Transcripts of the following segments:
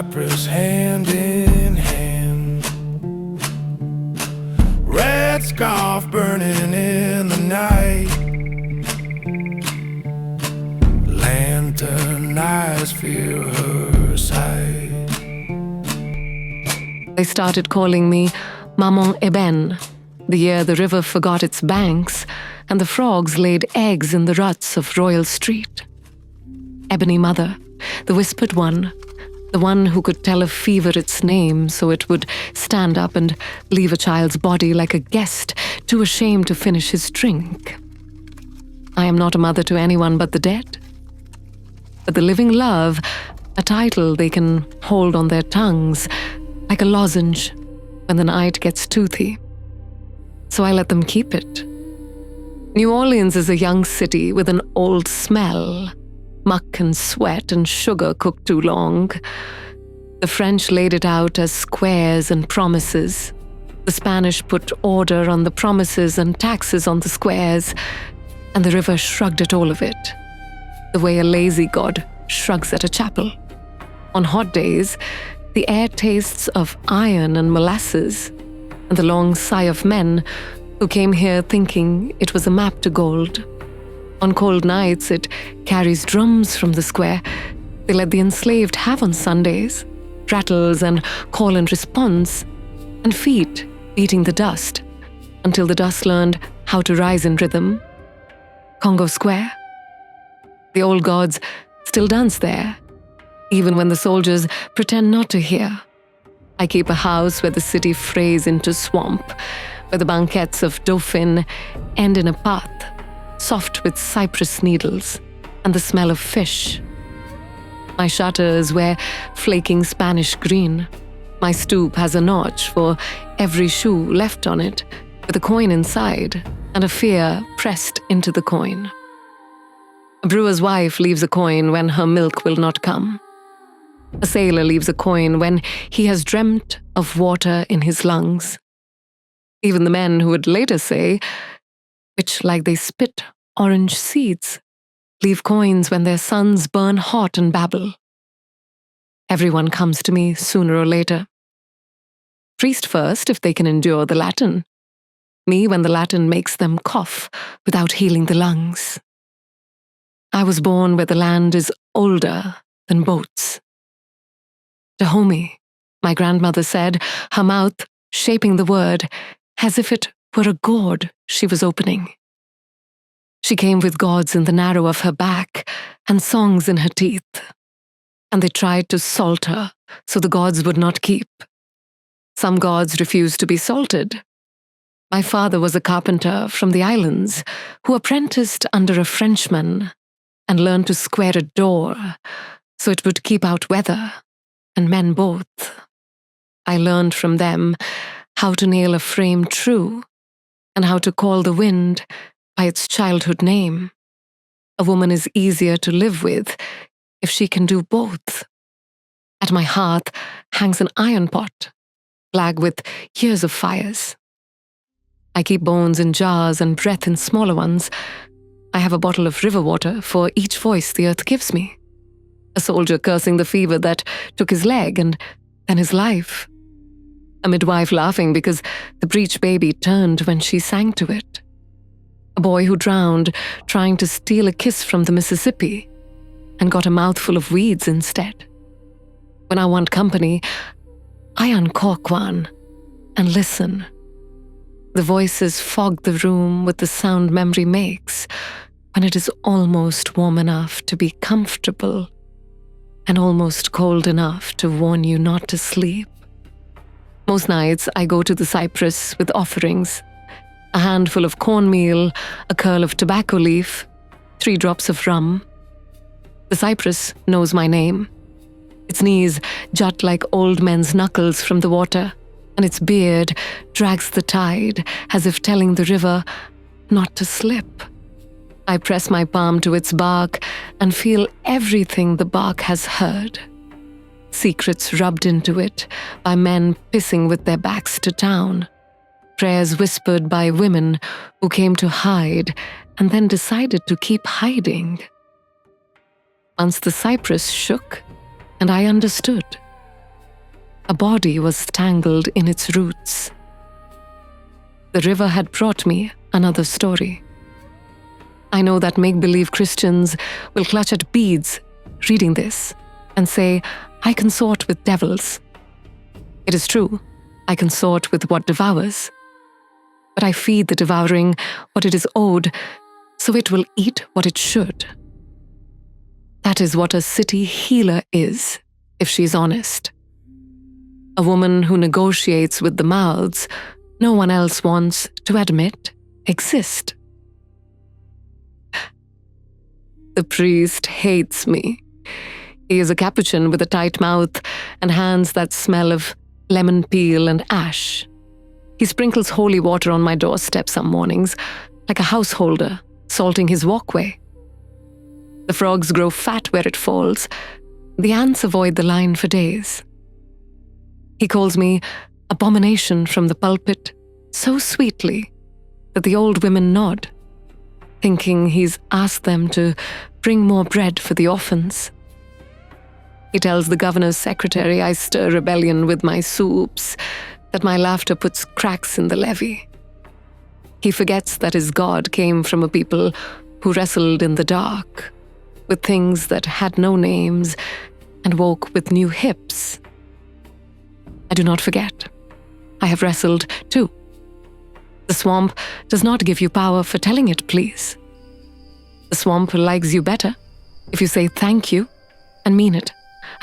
Cypress hand in hand. Red scarf burning in the night. Lantern eyes fear her sight. They started calling me Maman Eben, the year the river forgot its banks and the frogs laid eggs in the ruts of Royal Street. Ebony Mother, the whispered one, the one who could tell a fever its name so it would stand up and leave a child's body like a guest too ashamed to finish his drink. I am not a mother to anyone but the dead. But the living love, a title they can hold on their tongues, like a lozenge when the night gets toothy. So I let them keep it. New Orleans is a young city with an old smell. Muck and sweat and sugar cooked too long. The French laid it out as squares and promises. The Spanish put order on the promises and taxes on the squares, and the river shrugged at all of it, the way a lazy god shrugs at a chapel. On hot days, the air tastes of iron and molasses, and the long sigh of men who came here thinking it was a map to gold. On cold nights, it carries drums from the square they let the enslaved have on Sundays, rattles and call and response, and feet beating the dust until the dust learned how to rise in rhythm. Congo Square. The old gods still dance there, even when the soldiers pretend not to hear. I keep a house where the city frays into swamp, where the banquettes of Dauphin end in a path, soft with cypress needles and the smell of fish. My shutters wear flaking Spanish green. My stoop has a notch for every shoe left on it, with a coin inside and a fear pressed into the coin. A brewer's wife leaves a coin when her milk will not come. A sailor leaves a coin when he has dreamt of water in his lungs. Even the men who would later say, which like they spit orange seeds, leave coins when their sons burn hot and babble. Everyone comes to me sooner or later. Priest first if they can endure the Latin. Me when the Latin makes them cough without healing the lungs. I was born where the land is older than boats. Dahomey, my grandmother said, her mouth shaping the word as if it were a gourd she was opening. She came with gods in the narrow of her back and songs in her teeth, and they tried to salt her so the gods would not keep. Some gods refused to be salted. My father was a carpenter from the islands who apprenticed under a Frenchman and learned to square a door so it would keep out weather and men both. I learned from them how to nail a frame true and how to call the wind by its childhood name. A woman is easier to live with if she can do both. At my hearth hangs an iron pot, black with years of fires. I keep bones in jars and breath in smaller ones. I have a bottle of river water for each voice the earth gives me. A soldier cursing the fever that took his leg and then his life. A midwife laughing because the breech baby turned when she sang to it. A boy who drowned trying to steal a kiss from the Mississippi and got a mouthful of weeds instead. When I want company, I uncork one and listen. The voices fog the room with the sound memory makes when it is almost warm enough to be comfortable and almost cold enough to warn you not to sleep. Most nights I go to the cypress with offerings, a handful of cornmeal, a curl of tobacco leaf, 3 drops of rum. The cypress knows my name. Its knees jut like old men's knuckles from the water, and its beard drags the tide as if telling the river not to slip. I press my palm to its bark and feel everything the bark has heard. Secrets rubbed into it by men pissing with their backs to town. Prayers whispered by women who came to hide and then decided to keep hiding. Once the cypress shook, and I understood. A body was tangled in its roots. The river had brought me another story. I know that make-believe Christians will clutch at beads reading this and say, I consort with devils. It is true, I consort with what devours. But I feed the devouring what it is owed, so it will eat what it should. That is what a city healer is, if she's honest. A woman who negotiates with the mouths no one else wants to admit exist. The priest hates me. He is a Capuchin with a tight mouth and hands that smell of lemon peel and ash. He sprinkles holy water on my doorstep some mornings, like a householder salting his walkway. The frogs grow fat where it falls. The ants avoid the line for days. He calls me abomination from the pulpit so sweetly that the old women nod, thinking he's asked them to bring more bread for the orphans. He tells the governor's secretary I stir rebellion with my soups, that my laughter puts cracks in the levee. He forgets that his God came from a people who wrestled in the dark, with things that had no names, and woke with new hips. I do not forget. I have wrestled too. The swamp does not give you power for telling it, please. The swamp likes you better if you say thank you and mean it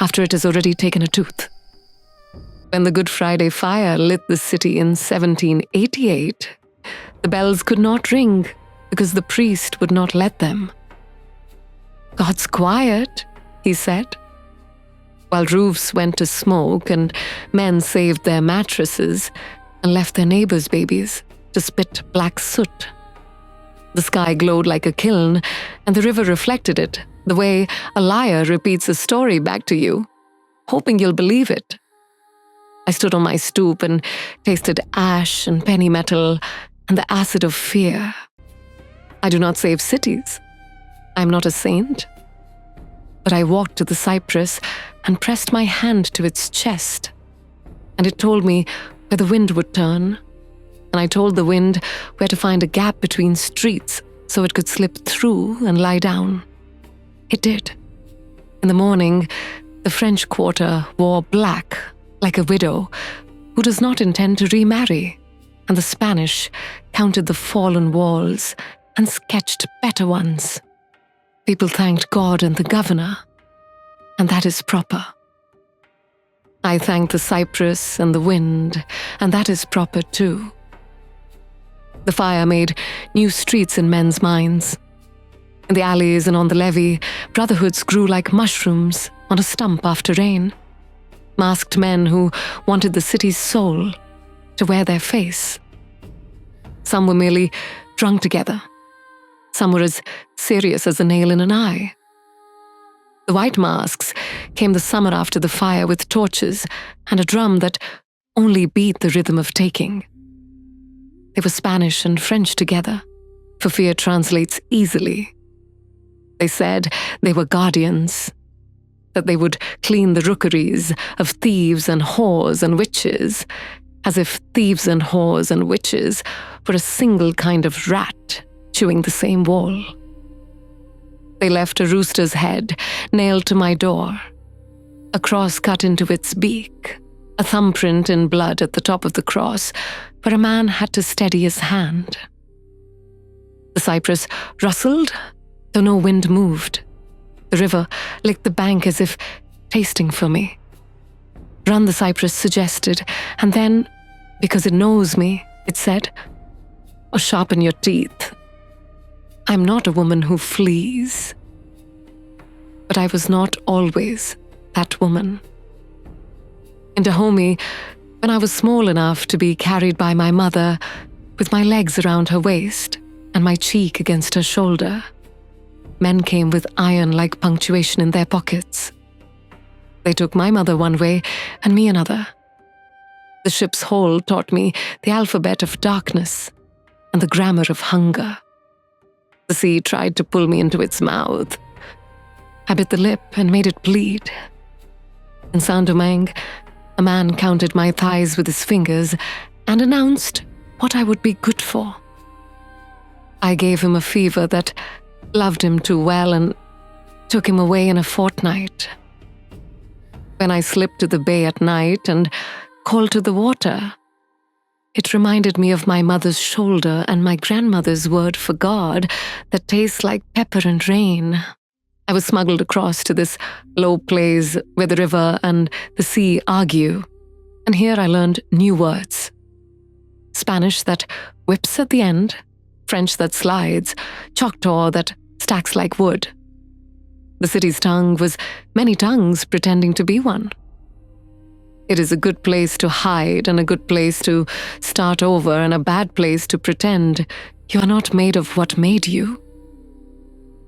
after it has already taken a tooth. When the Good Friday fire lit the city in 1788, the bells could not ring because the priest would not let them. God's quiet, he said. While roofs went to smoke and men saved their mattresses and left their neighbors' babies to spit black soot. The sky glowed like a kiln, and the river reflected it, the way a liar repeats a story back to you, hoping you'll believe it. I stood on my stoop and tasted ash and penny metal and the acid of fear. I do not save cities. I am not a saint. But I walked to the cypress and pressed my hand to its chest, and it told me where the wind would turn, and I told the wind where to find a gap between streets so it could slip through and lie down. It did. In the morning, the French Quarter wore black like a widow who does not intend to remarry, and the Spanish counted the fallen walls and sketched better ones. People thanked God and the governor, and that is proper. I thanked the cypress and the wind, and that is proper too. The fire made new streets in men's minds. In the alleys and on the levee, brotherhoods grew like mushrooms on a stump after rain. Masked men who wanted the city's soul to wear their face. Some were merely drunk together. Some were as serious as a nail in an eye. The white masks came the summer after the fire with torches and a drum that only beat the rhythm of taking. They were Spanish and French together, for fear translates easily. They said they were guardians, that they would clean the rookeries of thieves and whores and witches, as if thieves and whores and witches were a single kind of rat chewing the same wall. They left a rooster's head nailed to my door, a cross cut into its beak, a thumbprint in blood at the top of the cross where a man had to steady his hand. The cypress rustled, though no wind moved. The river licked the bank as if tasting for me. Run, the cypress suggested, and then, because it knows me, it said, or sharpen your teeth. I'm not a woman who flees. But I was not always that woman. In Dahomey, when I was small enough to be carried by my mother, with my legs around her waist and my cheek against her shoulder, men came with iron-like punctuation in their pockets. They took my mother one way and me another. The ship's hole taught me the alphabet of darkness and the grammar of hunger. The sea tried to pull me into its mouth. I bit the lip and made it bleed. In Saint-Domingue, a man counted my thighs with his fingers and announced what I would be good for. I gave him a fever that loved him too well and took him away in a fortnight. When I slipped to the bay at night and called to the water, it reminded me of my mother's shoulder and my grandmother's word for God that tastes like pepper and rain. I was smuggled across to this low place where the river and the sea argue, and here I learned new words. Spanish that whips at the end, French that slides, Choctaw that stacks like wood. The city's tongue was many tongues pretending to be one. It is a good place to hide and a good place to start over and a bad place to pretend you are not made of what made you.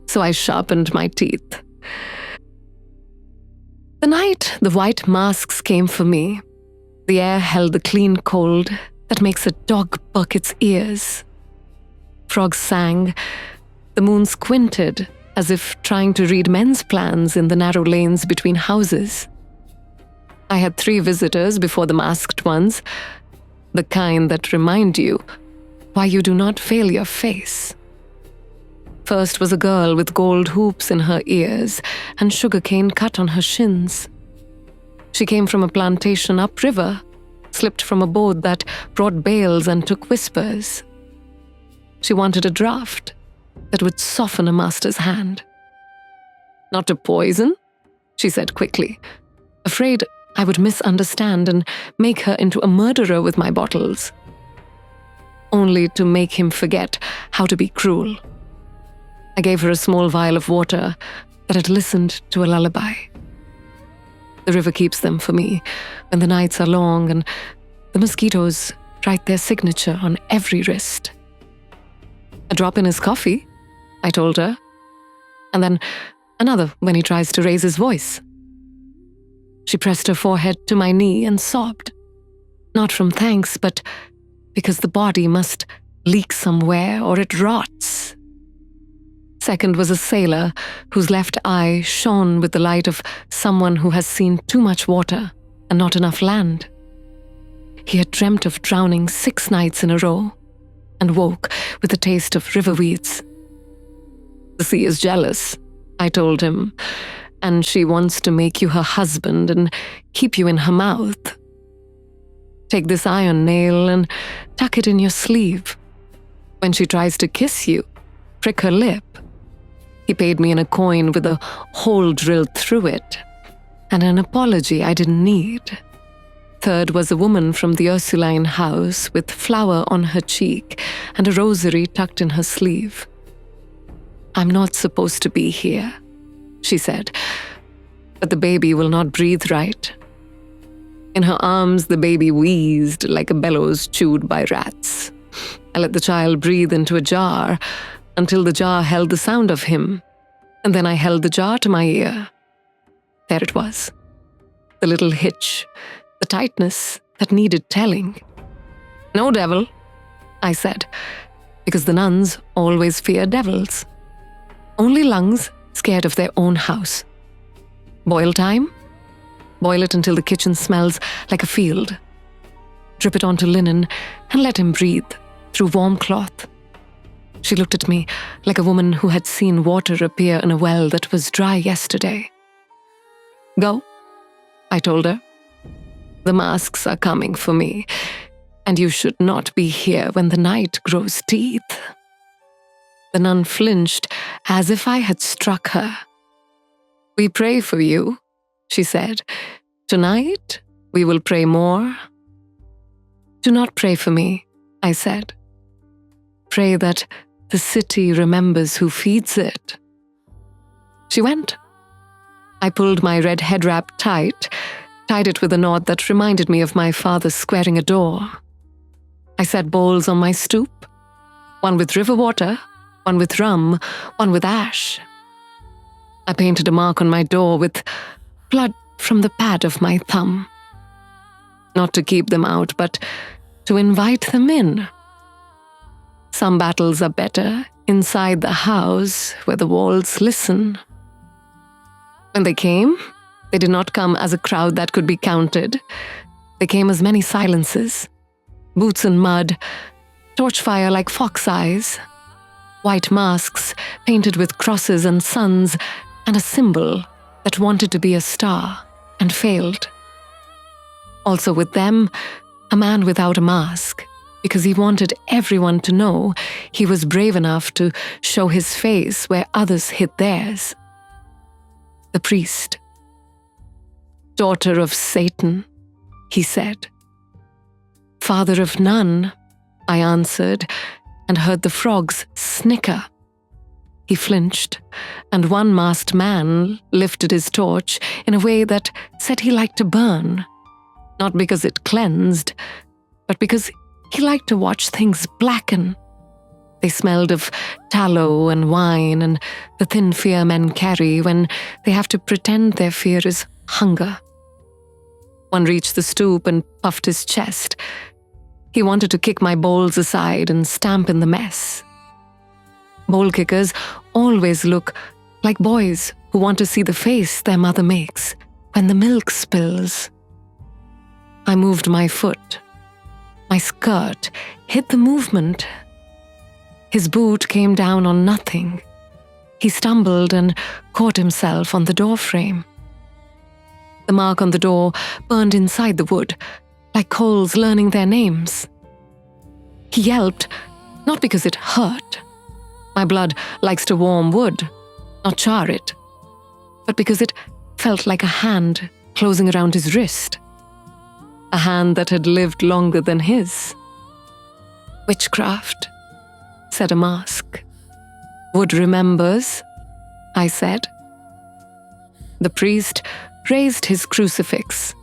So I sharpened my teeth. The night the white masks came for me, the air held the clean cold that makes a dog buck its ears. Frogs sang, the moon squinted as if trying to read men's plans in the narrow lanes between houses. I had 3 visitors before the masked ones, the kind that remind you why you do not veil your face. First was a girl with gold hoops in her ears and sugarcane cut on her shins. She came from a plantation upriver, slipped from a boat that brought bales and took whispers. She wanted a draught that would soften a master's hand. "Not to poison?" she said quickly, afraid I would misunderstand and make her into a murderer with my bottles, only to make him forget how to be cruel. I gave her a small vial of water that had listened to a lullaby. The river keeps them for me when the nights are long and the mosquitoes write their signature on every wrist. "A drop in his coffee," I told her, and then another when he tries to raise his voice. She pressed her forehead to my knee and sobbed, not from thanks, but because the body must leak somewhere or it rots. Second was a sailor whose left eye shone with the light of someone who has seen too much water and not enough land. He had dreamt of drowning 6 nights in a row and woke with the taste of river weeds. "The sea is jealous," I told him, "and she wants to make you her husband and keep you in her mouth. Take this iron nail and tuck it in your sleeve. When she tries to kiss you, prick her lip." He paid me in a coin with a hole drilled through it, and an apology I didn't need. Third was a woman from the Ursuline house with flower on her cheek and a rosary tucked in her sleeve. "I'm not supposed to be here," she said, "but the baby will not breathe right." In her arms, the baby wheezed like a bellows chewed by rats. I let the child breathe into a jar until the jar held the sound of him, and then I held the jar to my ear. There it was, the little hitch, the tightness that needed telling. "No devil," I said, because the nuns always fear devils. Only lungs scared of their own house. "Boil time? Boil it until the kitchen smells like a field. Drip it onto linen and let him breathe through warm cloth." She looked at me like a woman who had seen water appear in a well that was dry yesterday. "Go," I told her. "The masks are coming for me, and you should not be here when the night grows teeth." The nun flinched as if I had struck her. "We pray for you," she said. "Tonight, we will pray more." "Do not pray for me," I said. "Pray that the city remembers who feeds it." She went. I pulled my red head wrap tight, tied it with a knot that reminded me of my father squaring a door. I set bowls on my stoop, one with river water, one with rum, one with ash. I painted a mark on my door with blood from the pad of my thumb. Not to keep them out, but to invite them in. Some battles are better inside the house where the walls listen. When they came, They did not come as a crowd that could be counted. They came as many silences, boots in mud, torch fire like fox eyes, white masks painted with crosses and suns, and a symbol that wanted to be a star and failed. Also with them, a man without a mask, because he wanted everyone to know he was brave enough to show his face where others hid theirs. The priest. "Daughter of Satan," he said. "Father of none," I answered, and heard the frogs snicker. He flinched, and one masked man lifted his torch in a way that said he liked to burn, not because it cleansed, but because he liked to watch things blacken. They smelled of tallow and wine and the thin fear men carry when they have to pretend their fear is hunger. One reached the stoop and puffed his chest. He wanted to kick my bowls aside and stamp in the mess. Bowl kickers always look like boys who want to see the face their mother makes when the milk spills. I moved my foot. My skirt hit the movement. His boot came down on nothing. He stumbled and caught himself on the doorframe. The mark on the door burned inside the wood, like coals learning their names. He yelped, not because it hurt. My blood likes to warm wood, not char it, but because it felt like a hand closing around his wrist. A hand that had lived longer than his. "Witchcraft," said a mask. "Wood remembers," I said. The priest raised his crucifix.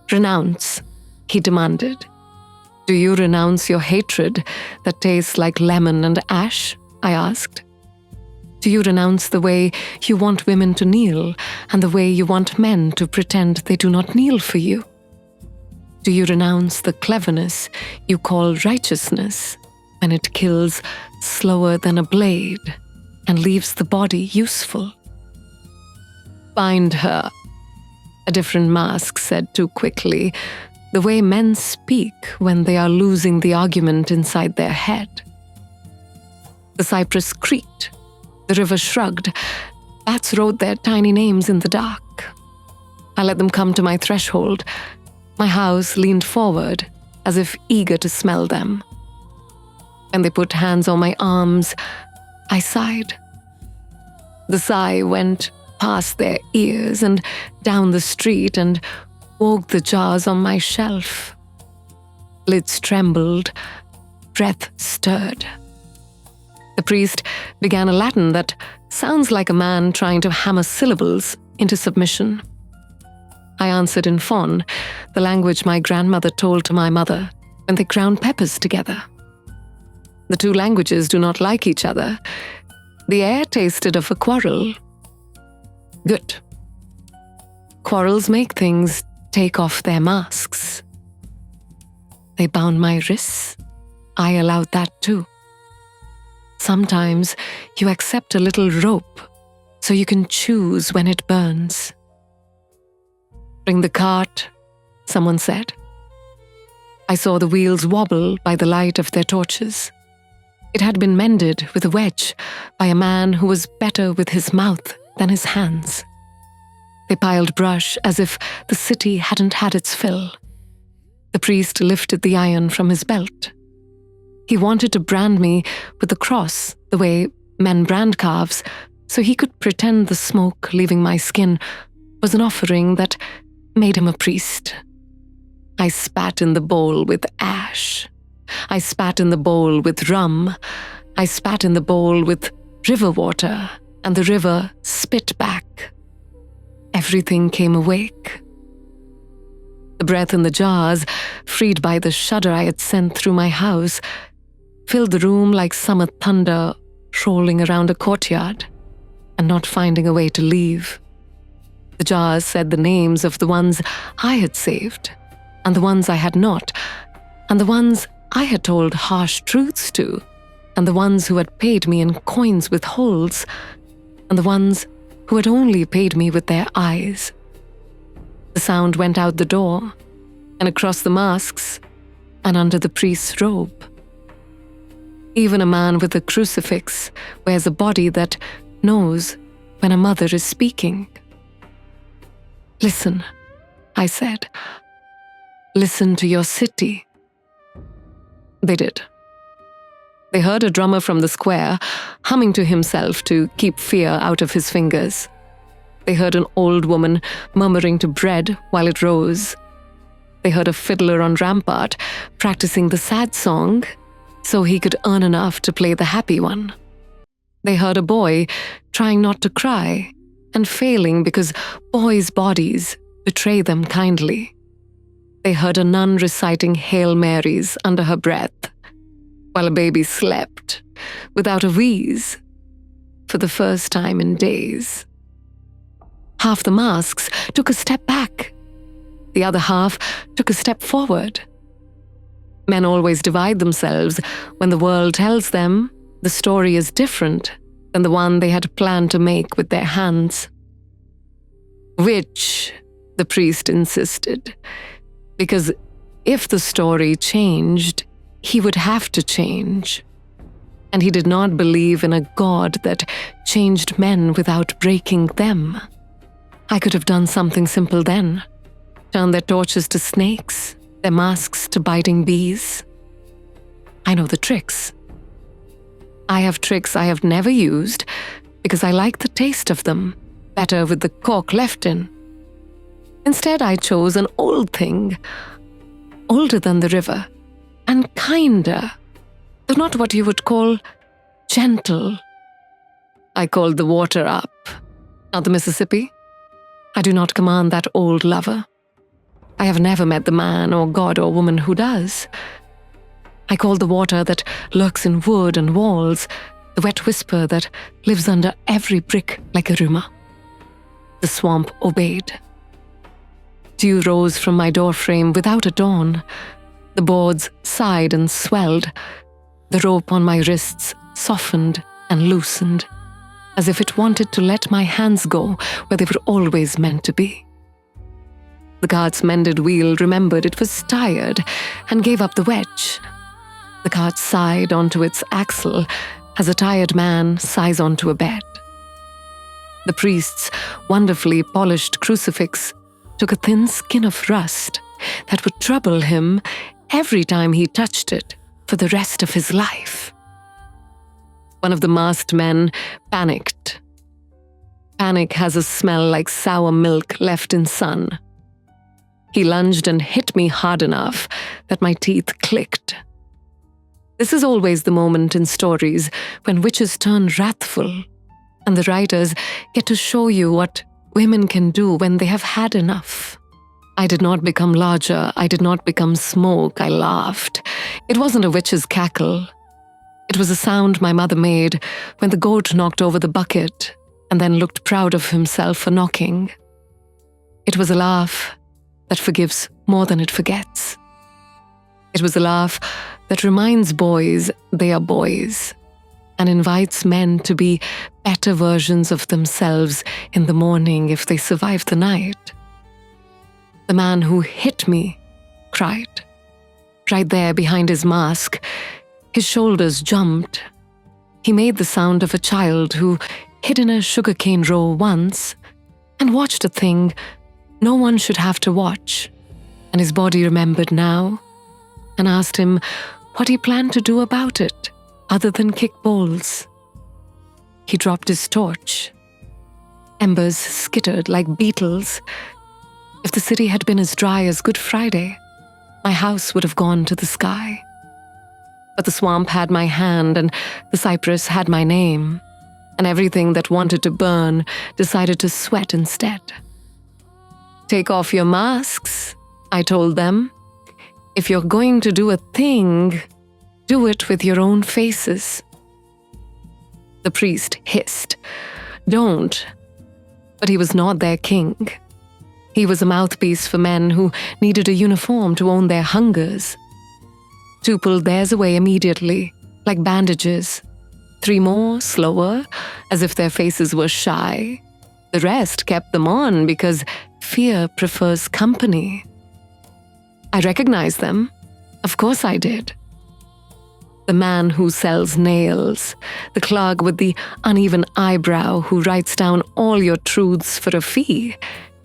"Renounce," he demanded. "Do you renounce your hatred that tastes like lemon and ash?" I asked. "Do you renounce the way you want women to kneel and the way you want men to pretend they do not kneel for you? Do you renounce the cleverness you call righteousness when it kills slower than a blade and leaves the body useful?" "Bind her," a different mask said too quickly, the way men speak when they are losing the argument inside their head. The cypress creaked. The river shrugged. Bats wrote their tiny names in the dark. I let them come to my threshold. My house leaned forward, as if eager to smell them. When they put hands on my arms, I sighed. The sigh went past their ears and down the street and woke the jars on my shelf. Lids trembled, breath stirred. The priest began a Latin that sounds like a man trying to hammer syllables into submission. I answered in Fon, the language my grandmother told to my mother when they ground peppers together. The two languages do not like each other. The air tasted of a quarrel. Good. Quarrels make things take off their masks. They bound my wrists. I allowed that too. Sometimes you accept a little rope so you can choose when it burns. "Bring the cart," someone said. I saw the wheels wobble by the light of their torches. It had been mended with a wedge by a man who was better with his mouth than his hands. They piled brush as if the city hadn't had its fill. The priest lifted the iron from his belt. He wanted to brand me with the cross the way men brand calves, so he could pretend the smoke leaving my skin was an offering that made him a priest. I spat in the bowl with ash. I spat in the bowl with rum. I spat in the bowl with river water, and the river spit back. Everything came awake. The breath in the jars, freed by the shudder I had sent through my house, filled the room like summer thunder rolling around a courtyard and not finding a way to leave. The jars said the names of the ones I had saved, and the ones I had not, and the ones I had told harsh truths to, and the ones who had paid me in coins with holes, and the ones who had only paid me with their eyes. The sound went out the door, and across the masks, and under the priest's robe. Even a man with a crucifix wears a body that knows when a mother is speaking. "Listen," I said. "Listen to your city." They did. They heard a drummer from the square humming to himself to keep fear out of his fingers. They heard an old woman murmuring to bread while it rose. They heard a fiddler on rampart practicing the sad song so he could earn enough to play the happy one. They heard a boy trying not to cry and failing because boys' bodies betray them kindly. They heard a nun reciting Hail Marys under her breath, while a baby slept, without a wheeze, for the first time in days. Half the masks took a step back. The other half took a step forward. Men always divide themselves when the world tells them the story is different than the one they had planned to make with their hands. Which, the priest insisted, because if the story changed, he would have to change. And he did not believe in a God that changed men without breaking them. I could have done something simple then. Turned their torches to snakes, their masks to biting bees. I know the tricks. I have tricks I have never used because I like the taste of them better with the cork left in. Instead, I chose an old thing, older than the river, and kinder, though not what you would call gentle. I called the water up, not the Mississippi. I do not command that old lover. I have never met the man or god or woman who does. I called the water that lurks in wood and walls, the wet whisper that lives under every brick like a rumor. The swamp obeyed. Dew rose from my doorframe without a dawn. The boards sighed and swelled. The rope on my wrists softened and loosened, as if it wanted to let my hands go where they were always meant to be. The cart's mended wheel remembered it was tired and gave up the wedge. The cart sighed onto its axle as a tired man sighs onto a bed. The priest's wonderfully polished crucifix took a thin skin of rust that would trouble him every time he touched it for the rest of his life. One of the masked men panicked. Panic has a smell like sour milk left in sun. He lunged and hit me hard enough that my teeth clicked. This is always the moment in stories when witches turn wrathful, and the writers get to show you what women can do when they have had enough. I did not become larger. I did not become smoke. I laughed. It wasn't a witch's cackle. It was a sound my mother made when the goat knocked over the bucket and then looked proud of himself for knocking. It was a laugh that forgives more than it forgets. It was a laugh that reminds boys they are boys and invites men to be better versions of themselves in the morning if they survive the night. The man who hit me cried. Right there behind his mask, his shoulders jumped. He made the sound of a child who hid in a sugarcane row once and watched a thing no one should have to watch, and his body remembered now and asked him what he planned to do about it other than kick balls. He dropped his torch. Embers skittered like beetles. If the city had been as dry as Good Friday, my house would have gone to the sky. But the swamp had my hand and the cypress had my name, and everything that wanted to burn decided to sweat instead. Take off your masks, I told them. If you're going to do a thing, do it with your own faces. The priest hissed, "Don't." But he was not their king. He was a mouthpiece for men who needed a uniform to own their hungers. 2 pulled theirs away immediately, like bandages. 3 more, slower, as if their faces were shy. The rest kept them on because fear prefers company. I recognized them. Of course I did. The man who sells nails, the clerk with the uneven eyebrow who writes down all your truths for a fee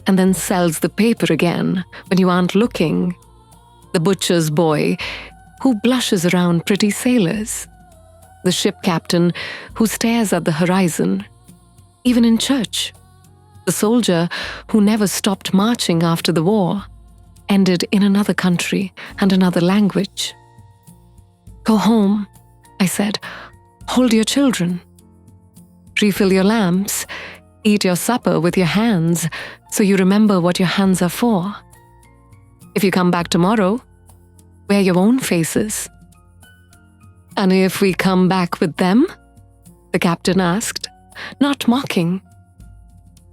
and then sells the paper again when you aren't looking, the butcher's boy who blushes around pretty sailors, the ship captain who stares at the horizon, even in church, the soldier who never stopped marching after the war, ended in another country and another language. Go home, I said. Hold your children. Refill your lamps. Eat your supper with your hands so you remember what your hands are for. If you come back tomorrow, wear your own faces. And if we come back with them? The captain asked, not mocking,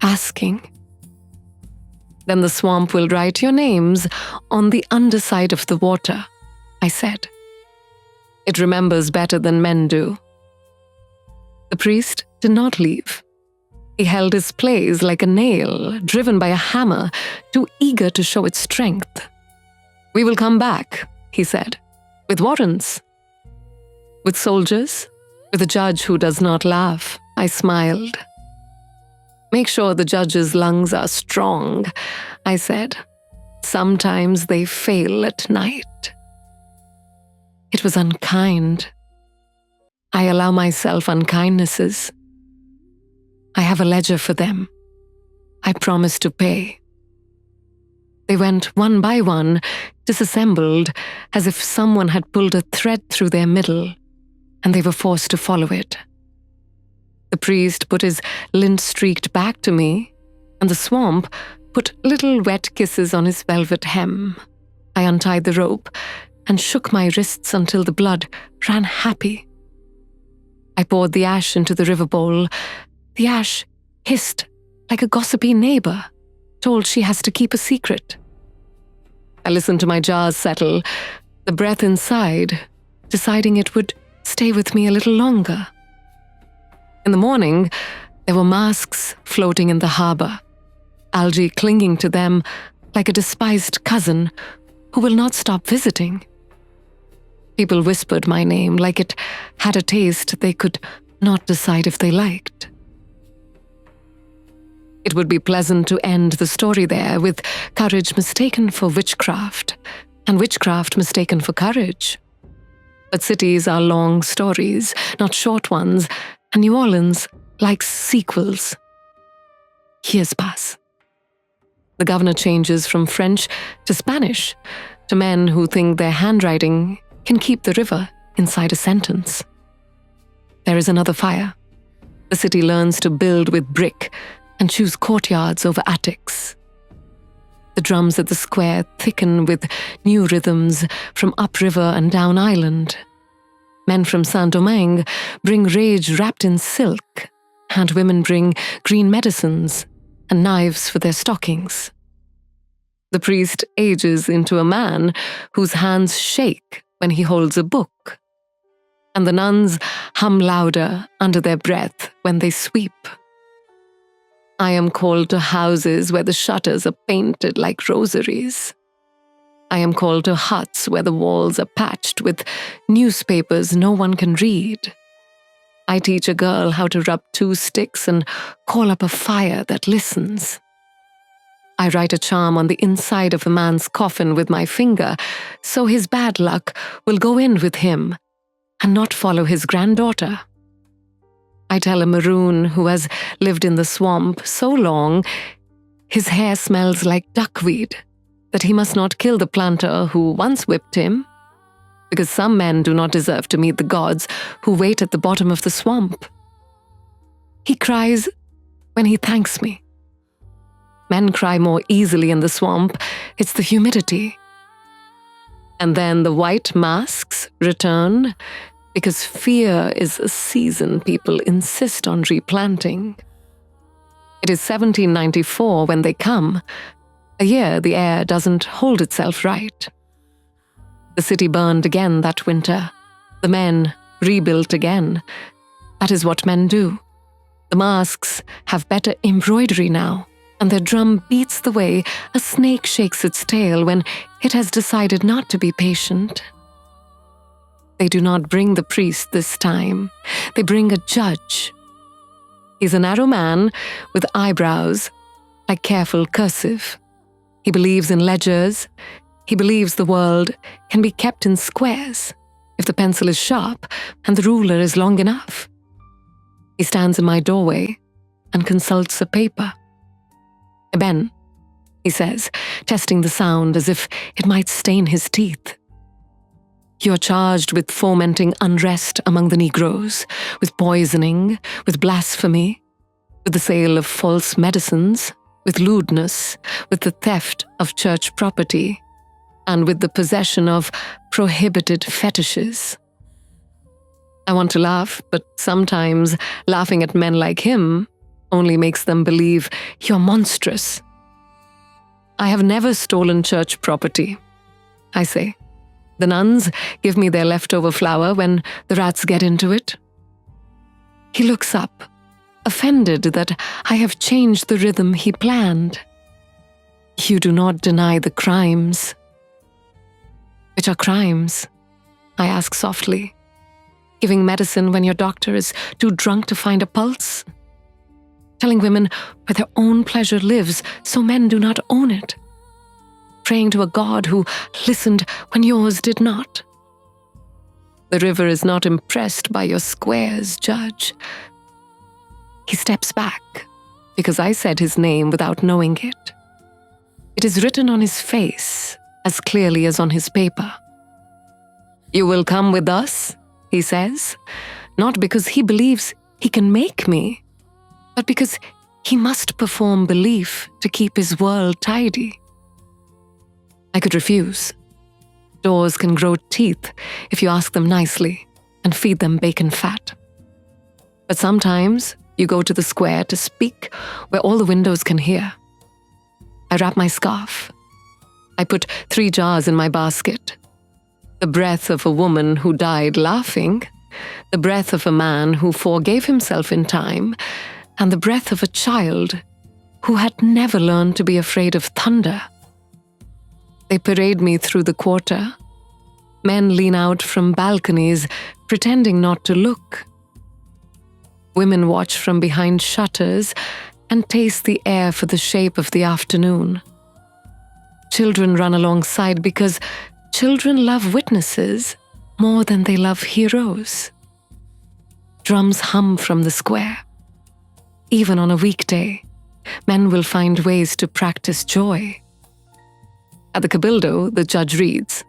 asking. Then the swamp will write your names on the underside of the water, I said. It remembers better than men do. The priest did not leave. He held his place like a nail driven by a hammer, too eager to show its strength. We will come back, he said, with warrants. With soldiers, with a judge who does not laugh, I smiled. Make sure the judge's lungs are strong, I said. Sometimes they fail at night. It was unkind. I allow myself unkindnesses. I have a ledger for them. I promise to pay. They went one by one, disassembled, as if someone had pulled a thread through their middle, and they were forced to follow it. The priest put his lint-streaked back to me, and the swamp put little wet kisses on his velvet hem. I untied the rope and shook my wrists until the blood ran happy. I poured the ash into the river bowl. The ash hissed like a gossipy neighbor, told she has to keep a secret. I listened to my jars settle, the breath inside, deciding it would stay with me a little longer. In the morning, there were masks floating in the harbor, algae clinging to them like a despised cousin who will not stop visiting. People whispered my name like it had a taste they could not decide if they liked. It would be pleasant to end the story there with courage mistaken for witchcraft and witchcraft mistaken for courage. But cities are long stories, not short ones, and New Orleans likes sequels. Years pass. The governor changes from French to Spanish to men who think their handwriting can keep the river inside a sentence. There is another fire. The city learns to build with brick and choose courtyards over attics. The drums at the square thicken with new rhythms from upriver and down island. Men from Saint-Domingue bring rage wrapped in silk, and women bring green medicines and knives for their stockings. The priest ages into a man whose hands shake when he holds a book, and the nuns hum louder under their breath when they sweep. I am called to houses where the shutters are painted like rosaries. I am called to huts where the walls are patched with newspapers no one can read. I teach a girl how to rub 2 sticks and call up a fire that listens. I write a charm on the inside of a man's coffin with my finger, so his bad luck will go in with him and not follow his granddaughter. I tell a maroon who has lived in the swamp so long his hair smells like duckweed that he must not kill the planter who once whipped him, because some men do not deserve to meet the gods who wait at the bottom of the swamp. He cries when he thanks me. Men cry more easily in the swamp. It's the humidity. And then the white masks return because fear is a season people insist on replanting. It is 1794 when they come, a year the air doesn't hold itself right. The city burned again that winter. The men rebuilt again. That is what men do. The masks have better embroidery now, and their drum beats the way a snake shakes its tail when it has decided not to be patient. They do not bring the priest this time. They bring a judge. He's a narrow man with eyebrows like careful cursive. He believes in ledgers. He believes the world can be kept in squares if the pencil is sharp and the ruler is long enough. He stands in my doorway and consults a paper. "Eben," he says, testing the sound as if it might stain his teeth. "You're charged with fomenting unrest among the Negroes, with poisoning, with blasphemy, with the sale of false medicines, with lewdness, with the theft of church property, and with the possession of prohibited fetishes." I want to laugh, but sometimes laughing at men like him only makes them believe you're monstrous. "I have never stolen church property," I say. "The nuns give me their leftover flour when the rats get into it." He looks up, offended that I have changed the rhythm he planned. "You do not deny the crimes." "Which are crimes?" I ask softly. "Giving medicine when your doctor is too drunk to find a pulse? Telling women where their own pleasure lives so men do not own it? Praying to a God who listened when yours did not? The river is not impressed by your squares, Judge." He steps back because I said his name without knowing it. It is written on his face as clearly as on his paper. "You will come with us," he says, not because he believes he can make me, but because he must perform belief to keep his world tidy. I could refuse. Doors can grow teeth if you ask them nicely and feed them bacon fat. But sometimes you go to the square to speak where all the windows can hear. I wrap my scarf. I put 3 jars in my basket. The breath of a woman who died laughing, the breath of a man who forgave himself in time, and the breath of a child who had never learned to be afraid of thunder. They parade me through the quarter. Men lean out from balconies, pretending not to look. Women watch from behind shutters and taste the air for the shape of the afternoon. Children run alongside because children love witnesses more than they love heroes. Drums hum from the square. Even on a weekday, men will find ways to practice joy. At the cabildo, the judge reads.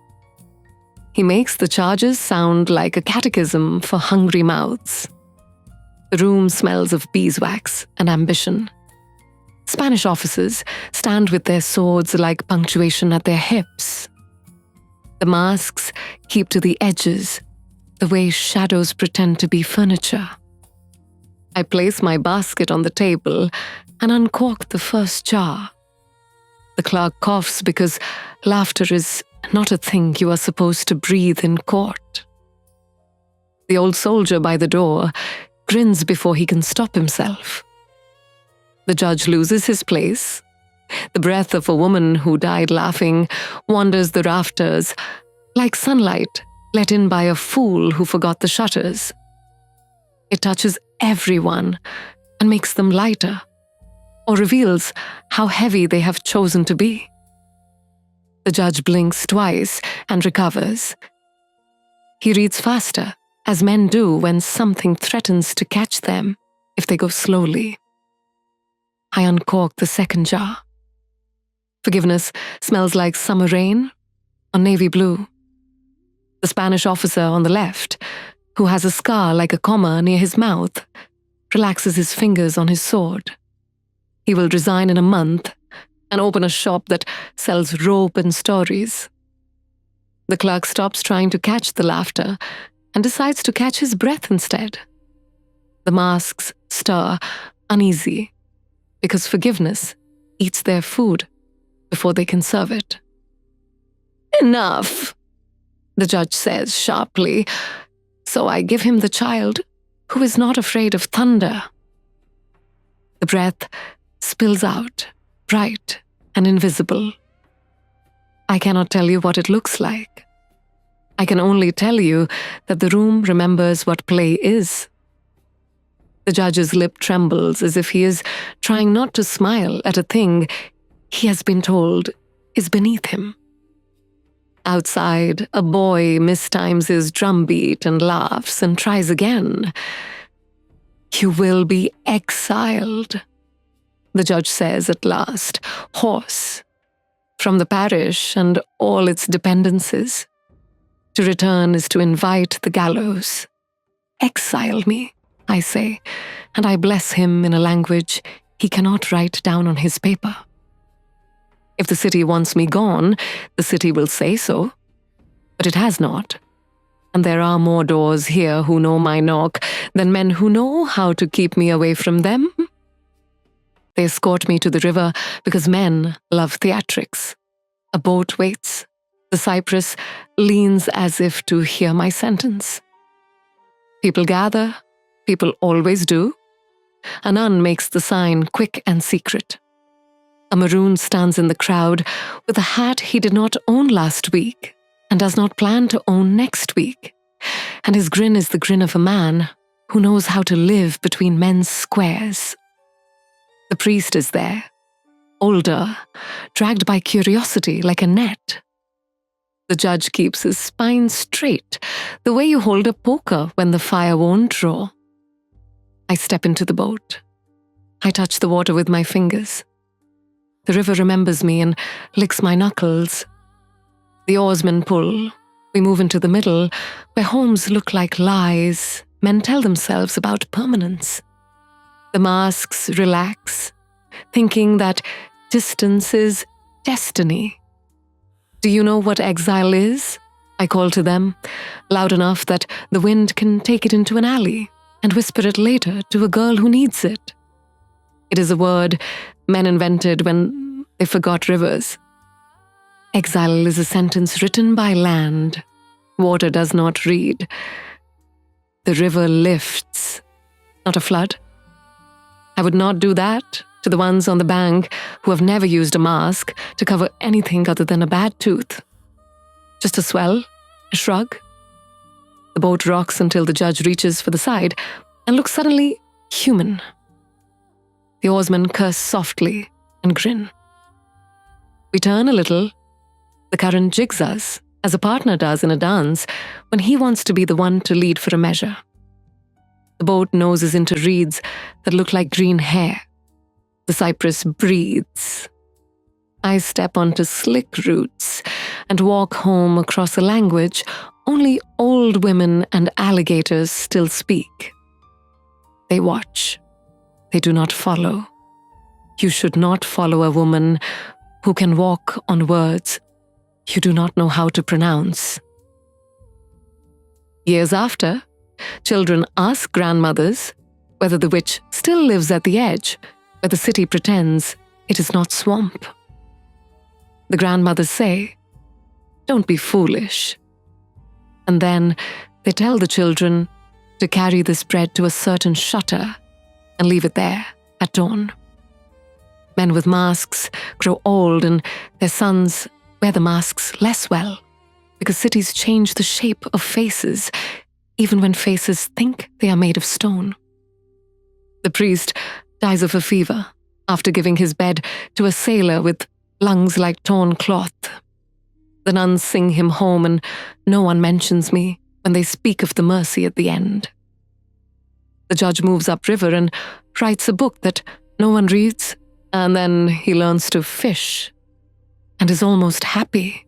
He makes the charges sound like a catechism for hungry mouths. The room smells of beeswax and ambition. Spanish officers stand with their swords like punctuation at their hips. The masks keep to the edges, the way shadows pretend to be furniture. I place my basket on the table and uncork the first jar. The clerk coughs because laughter is not a thing you are supposed to breathe in court. The old soldier by the door grins before he can stop himself. The judge loses his place. The breath of a woman who died laughing wanders the rafters like sunlight let in by a fool who forgot the shutters. It touches everyone and makes them lighter, or reveals how heavy they have chosen to be. The judge blinks twice and recovers. He reads faster, as men do when something threatens to catch them if they go slowly. I uncork the second jar. Forgiveness smells like summer rain or navy blue. The Spanish officer on the left, who has a scar like a comma near his mouth, relaxes his fingers on his sword. He will resign in a month and open a shop that sells rope and stories. The clerk stops trying to catch the laughter and decides to catch his breath instead. The masks stir, uneasy, because forgiveness eats their food before they can serve it. Enough, the judge says sharply, so I give him the child who is not afraid of thunder. The breath spills out, bright and invisible. I cannot tell you what it looks like. I can only tell you that the room remembers what play is. The judge's lip trembles as if he is trying not to smile at a thing he has been told is beneath him. Outside, a boy mistimes his drumbeat and laughs and tries again. You will be exiled, the judge says at last, hoarse, from the parish and all its dependencies. To return is to invite the gallows. Exile me, I say, and I bless him in a language he cannot write down on his paper. If the city wants me gone, the city will say so. But it has not. And there are more doors here who know my knock than men who know how to keep me away from them. They escort me to the river because men love theatrics. A boat waits. The cypress leans as if to hear my sentence. People gather. People always do. A nun makes the sign quick and secret. A maroon stands in the crowd with a hat he did not own last week and does not plan to own next week. And his grin is the grin of a man who knows how to live between men's squares. The priest is there, older, dragged by curiosity like a net. The judge keeps his spine straight, the way you hold a poker when the fire won't draw. I step into the boat. I touch the water with my fingers. The river remembers me and licks my knuckles. The oarsmen pull. We move into the middle, where homes look like lies men tell themselves about permanence. The masks relax, thinking that distance is destiny. Do you know what exile is? I call to them, loud enough that the wind can take it into an alley and whisper it later to a girl who needs it. It is a word men invented when they forgot rivers. Exile is a sentence written by land. Water does not read. The river lifts, not a flood. I would not do that to the ones on the bank who have never used a mask to cover anything other than a bad tooth. Just a swell, a shrug. The boat rocks until the judge reaches for the side and looks suddenly human. The oarsmen curse softly and grin. We turn a little. The current jigs us, as a partner does in a dance when he wants to be the one to lead for a measure. The boat noses into reeds that look like green hair. The cypress breathes. I step onto slick roots and walk home across a language only old women and alligators still speak. They watch. They do not follow. You should not follow a woman who can walk on words you do not know how to pronounce. Years after, children ask grandmothers whether the witch still lives at the edge where the city pretends it is not swamp. The grandmothers say, "Don't be foolish." And then they tell the children to carry this bread to a certain shutter and leave it there at dawn. Men with masks grow old and their sons wear the masks less well because cities change the shape of faces even when faces think they are made of stone. The priest dies of a fever after giving his bed to a sailor with lungs like torn cloth. The nuns sing him home and no one mentions me when they speak of the mercy at the end. The judge moves upriver and writes a book that no one reads, and then he learns to fish and is almost happy.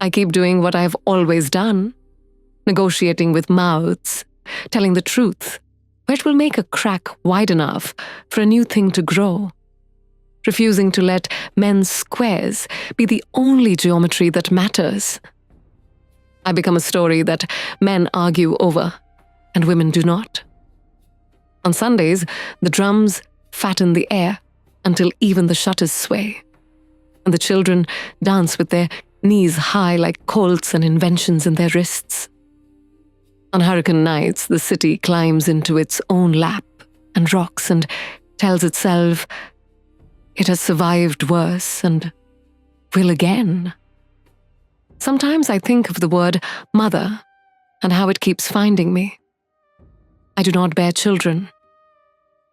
I keep doing what I have always done, negotiating with mouths, telling the truth, where it will make a crack wide enough for a new thing to grow, refusing to let men's squares be the only geometry that matters. I become a story that men argue over and women do not. On Sundays, the drums fatten the air until even the shutters sway, and the children dance with their knees high like colts and inventions in their wrists. On hurricane nights, the city climbs into its own lap and rocks, and tells itself it has survived worse and will again. Sometimes I think of the word mother and how it keeps finding me. I do not bear children.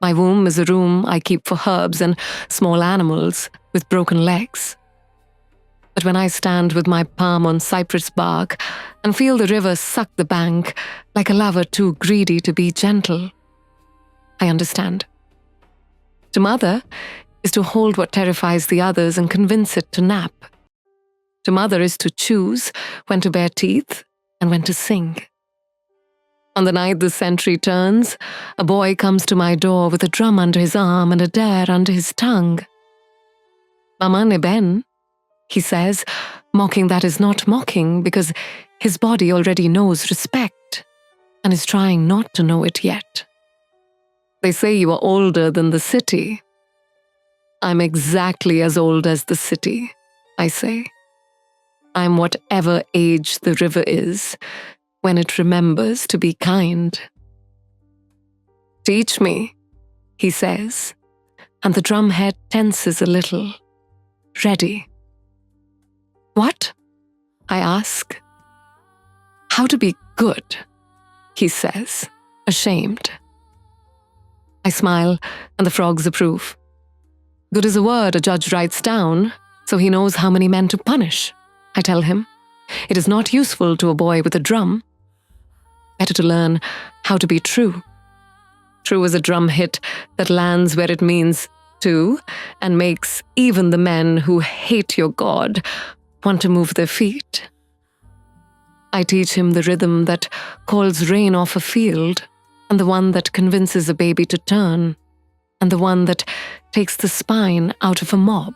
My womb is a room I keep for herbs and small animals with broken legs. But when I stand with my palm on cypress bark and feel the river suck the bank like a lover too greedy to be gentle, I understand. To mother is to hold what terrifies the others and convince it to nap. To mother is to choose when to bare teeth and when to sing. On the night the century turns, a boy comes to my door with a drum under his arm and a dare under his tongue. Mama Neben, he says, mocking that is not mocking because his body already knows respect and is trying not to know it yet. They say you are older than the city. I'm exactly as old as the city, I say. I'm whatever age the river is when it remembers to be kind. Teach me, he says, and the drumhead tenses a little. Ready. What? I ask. How to be good, he says, ashamed. I smile, and the frogs approve. Good is a word a judge writes down, so he knows how many men to punish, I tell him. It is not useful to a boy with a drum. Better to learn how to be true. True as a drum hit that lands where it means to and makes even the men who hate your God want to move their feet. I teach him the rhythm that calls rain off a field, and the one that convinces a baby to turn, and the one that takes the spine out of a mob,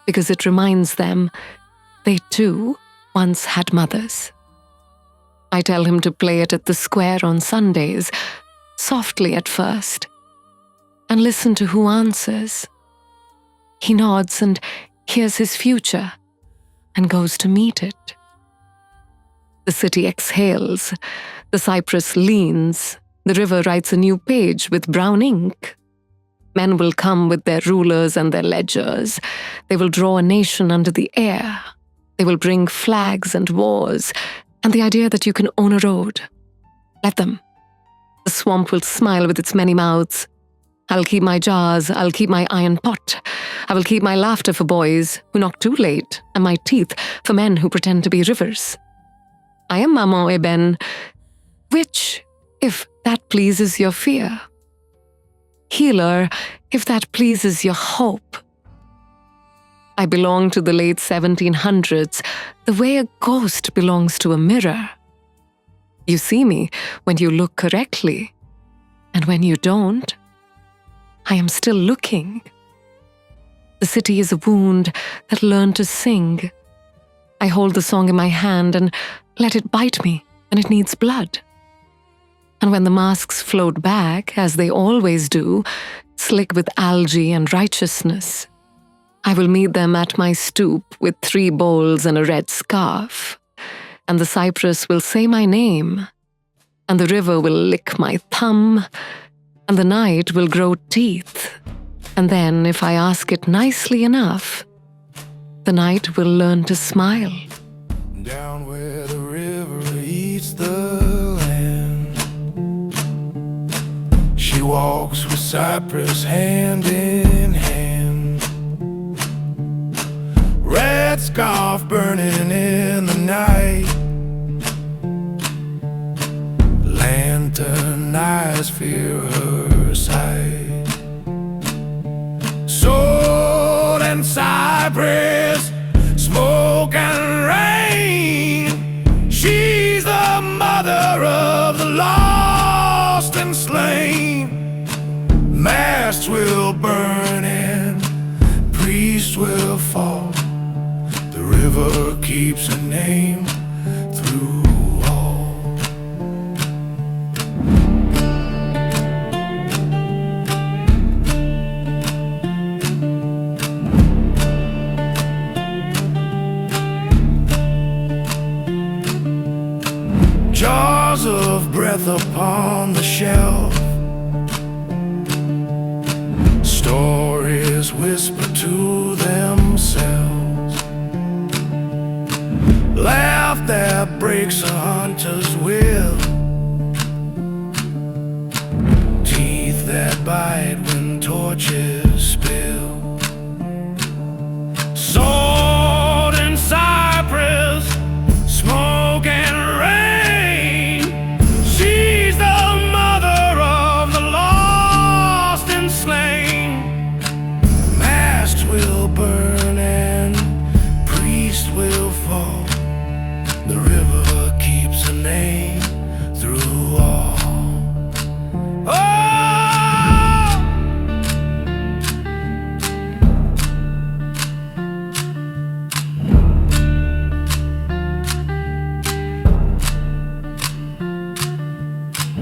because it reminds them they too once had mothers. I tell him to play it at the square on Sundays, softly at first, and listen to who answers. He nods and hears his future, and goes to meet it. The city exhales, the cypress leans, the river writes a new page with brown ink. Men will come with their rulers and their ledgers. They will draw a nation under the air. They will bring flags and wars, and the idea that you can own a road. Let them. The swamp will smile with its many mouths. I'll keep my jars, I'll keep my iron pot. I will keep my laughter for boys who knock too late, and my teeth for men who pretend to be rivers. I am Maman Eben, which, if that pleases your fear. Healer, if that pleases your hope. I belong to the late 1700s, the way a ghost belongs to a mirror. You see me when you look correctly, and when you don't, I am still looking. The city is a wound that learned to sing. I hold the song in my hand and let it bite me when it needs blood. And when the masks float back, as they always do, slick with algae and righteousness, I will meet them at my stoop with 3 bowls and a red scarf, and the cypress will say my name, and the river will lick my thumb, and the night will grow teeth, and then, if I ask it nicely enough, the night will learn to smile. Down where the river eats the land, she walks with cypress hand in hand. Red scarf burning in the night, lantern eyes fear her sight. Salt and Cypress, smoke and rain, she's the mother of the lost and slain. Masts will burn and priests will fall, the river keeps her name through all. Jars of breath upon the shelf, Witches whisper to themselves, laugh that breaks a hunter's will, teeth that bite when torches spill. Salt and cypress, smoke and rain. She's the mother of the lost and slain. Masks will burn and priests will fall. The river keeps a name through all.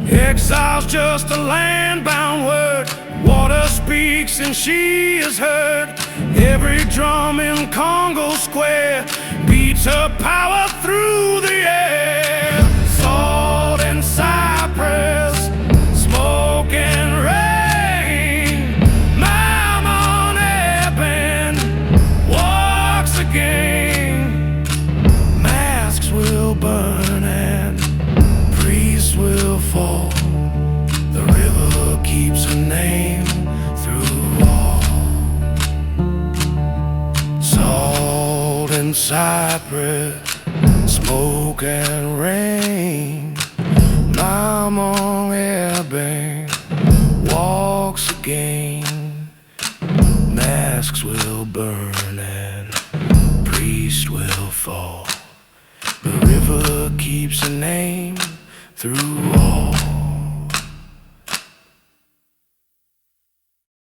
Exile's just a land-bound word. Water speaks and she is heard. Every drum in Congo Square beats her power through the air. Salt and cypress, smoke and rain. Mammon Eben walks again. Masks will burn and priests will fall. The river keeps her name through all. Salt and cypress, smoke and rain. Mammon Eben walks again. Masks will burn and priests will fall. The river keeps a name through all.